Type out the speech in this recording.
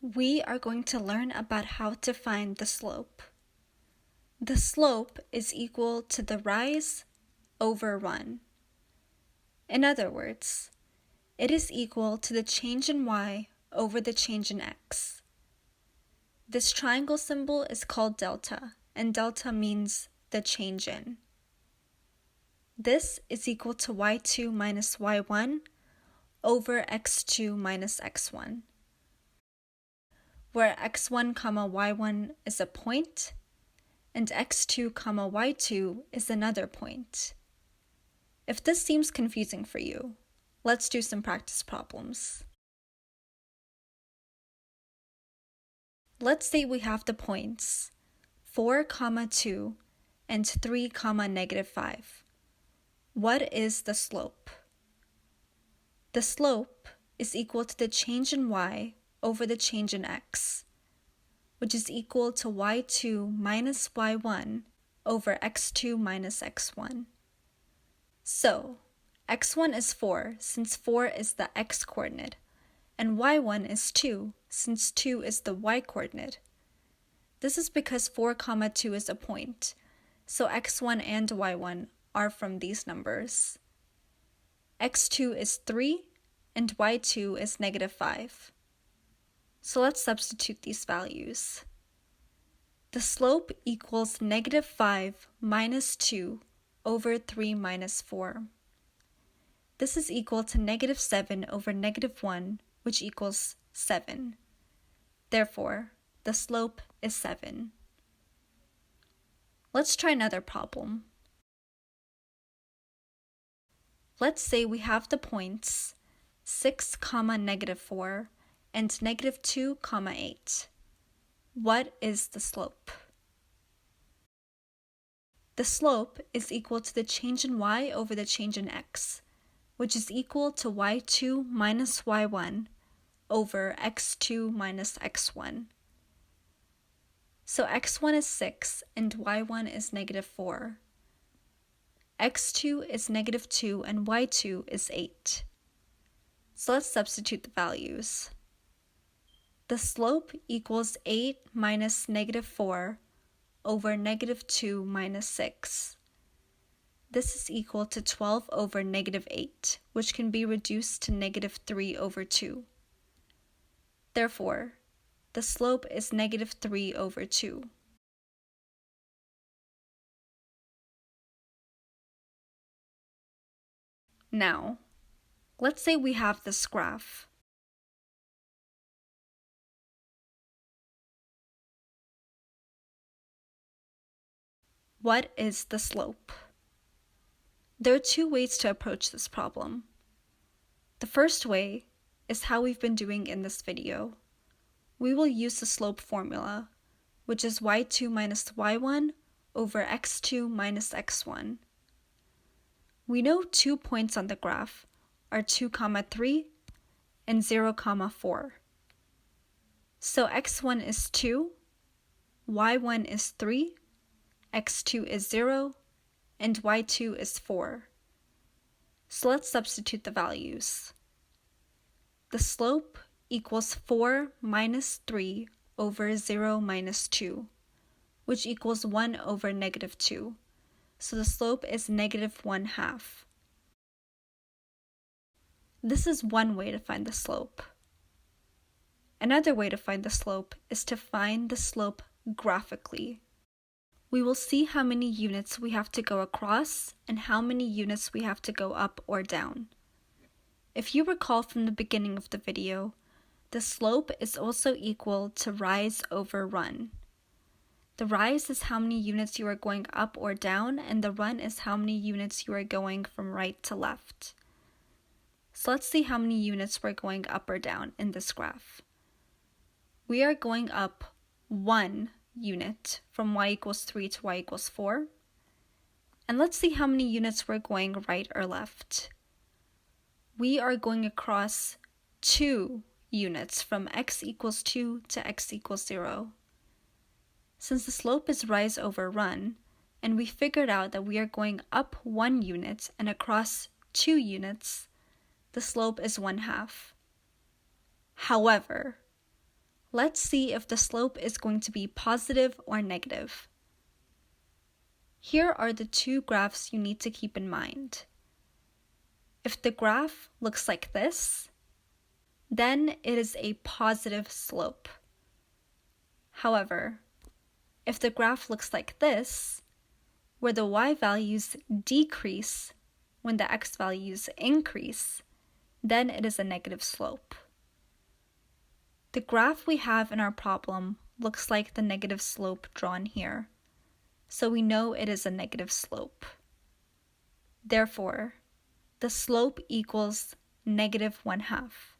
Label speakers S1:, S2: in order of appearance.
S1: we are going to learn about how to find the slope. The slope is equal to the rise over run. In other words, it is equal to the change in y over the change in x. This triangle symbol is called delta, and delta means the change in. This is equal to y2 minus y1 over x2 minus x1, where x1, y1 is a point, and x2, y2 is another point. If this seems confusing for you, let's do some practice problems. Let's say we have the points 4, 2, and 3, -5. What is the slope? The slope is equal to the change in y over the change in x, which is equal to y2 minus y1 over x2 minus x1. So, x1 is 4 since 4 is the x-coordinate, and y1 is 2 since 2 is the y-coordinate. This is because 4, 2 is a point, so x1 and y1 are from these numbers. x2 is 3 and y2 is -5. So let's substitute these values. The slope equals -5 minus 2 over 3 minus 4. This is equal to -7 over -1, which equals 7. Therefore, the slope is 7. Let's try another problem. Let's say we have the points 6, -4 and -2, 8. What is the slope? The slope is equal to the change in y over the change in x, which is equal to y2 minus y1 over x2 minus x1. So x1 is 6 and y1 is -4. x2 is -2 and y2 is 8. So let's substitute the values. The slope equals 8 minus -4 over -2 minus 6. This is equal to 12 over -8, which can be reduced to -3 over 2. Therefore, the slope is -3 over 2. Now, let's say we have this graph. What is the slope? There are two ways to approach this problem. The first way is how we've been doing in this video. We will use the slope formula, which is y2 minus y1 over x2 minus x1. We know 2 points on the graph are 2, 3 and 0, 4. So x1 is 2, y1 is 3, x2 is 0, and y2 is 4. So let's substitute the values. The slope equals 4 minus 3 over 0 minus 2, which equals 1 over -2. So the slope is -1/2. This is one way to find the slope. Another way to find the slope is to find the slope graphically. We will see how many units we have to go across and how many units we have to go up or down. If you recall from the beginning of the video, the slope is also equal to rise over run. The rise is how many units you are going up or down, and the run is how many units you are going from right to left. So let's see how many units we're going up or down in this graph. We are going up 1 unit from y equals 3 to y equals 4. And let's see how many units we're going right or left. We are going across 2 units from x equals 2 to x equals 0. Since the slope is rise over run, and we figured out that we are going up 1 unit and across 2 units, the slope is 1/2. However, Let's see if the slope is going to be positive or negative. Here are the two graphs you need to keep in mind. If the graph looks like this, then it is a positive slope. However, if the graph looks like this, where the y values decrease when the x values increase, then it is a negative slope. The graph we have in our problem looks like the negative slope drawn here, so we know it is a negative slope. Therefore, the slope equals -1/2.